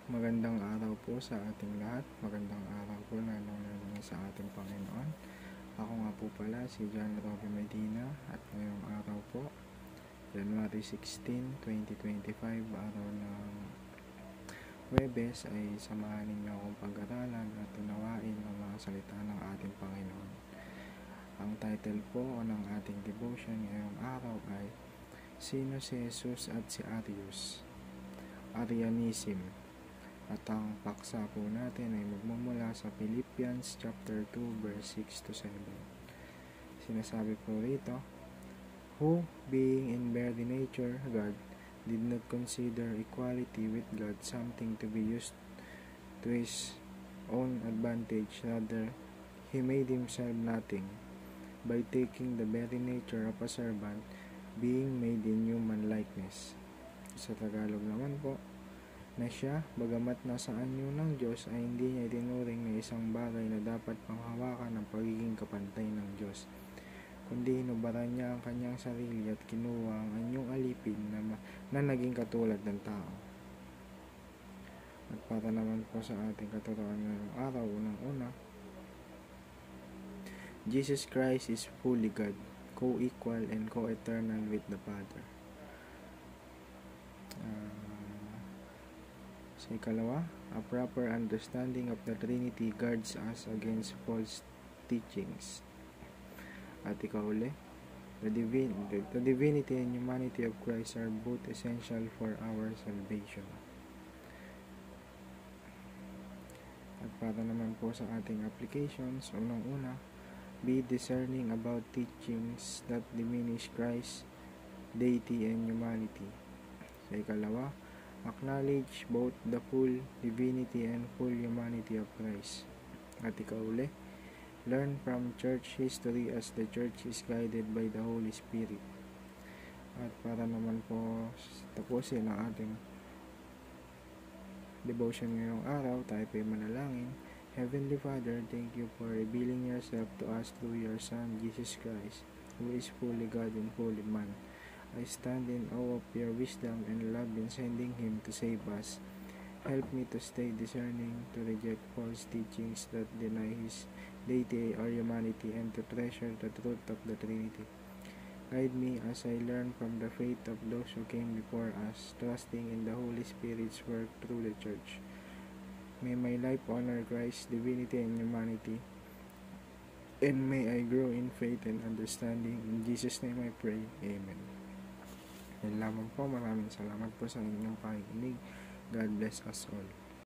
Magandang araw po sa ating lahat. Magandang araw po lalo sa ating Panginoon. Ako nga po pala si John Robby Medina at ngayong araw po, January 16, 2025, araw ng Huwebes, ay samahan ninyo akong pag-aralan at unawain ang mga salita ng ating Panginoon. Ang title po ng ating devotion ngayong araw ay Sino si Jesus at si Arius? Arianism. At ang paksa po natin ay magmumula sa Philippians chapter 2 verse 6 to 7. Sinasabi po rito, Who, being in very nature God, did not consider equality with God something to be used to his own advantage. Rather, he made himself nothing by taking the very nature of a servant, being made in human likeness. Sa Tagalog naman po, na siya, bagamat nasa anyo ng Diyos, ay hindi niya itinuring na isang bagay na dapat panghawakan ng pagiging kapantay ng Diyos, kundi hinubaran niya ang kanyang sarili at kinuha ang anyong alipin na naging katulad ng tao. At para naman po sa ating katuruan ngayong araw, unang-una, Jesus Christ is fully God, co-equal and co-eternal with the Father. Sa ikalawa, a proper understanding of the Trinity guards us against false teachings. At ikauli, the divinity and humanity of Christ are both essential for our salvation. At para naman po sa ating applications, unang-una, be discerning about teachings that diminish Christ's deity and humanity. Sa ikalawa, acknowledge both the full divinity and full humanity of Christ. At ikauli, learn from church history as the church is guided by the Holy Spirit. At para naman po tapusin ang ating devotion ngayong araw, tayo po manalangin. Heavenly Father, thank you for revealing yourself to us through your Son, Jesus Christ, who is fully God and fully man. I stand in awe of your wisdom and love in sending him to save us. Help me to stay discerning, to reject false teachings that deny his deity or humanity, and to treasure the truth of the Trinity. Guide me as I learn from the faith of those who came before us, trusting in the Holy Spirit's work through the Church. May my life honor Christ's divinity and humanity, and may I grow in faith and understanding. In Jesus' name I pray. Amen. Yan lamang po. Maraming salamat po sa inyong pakikinig. God bless us all.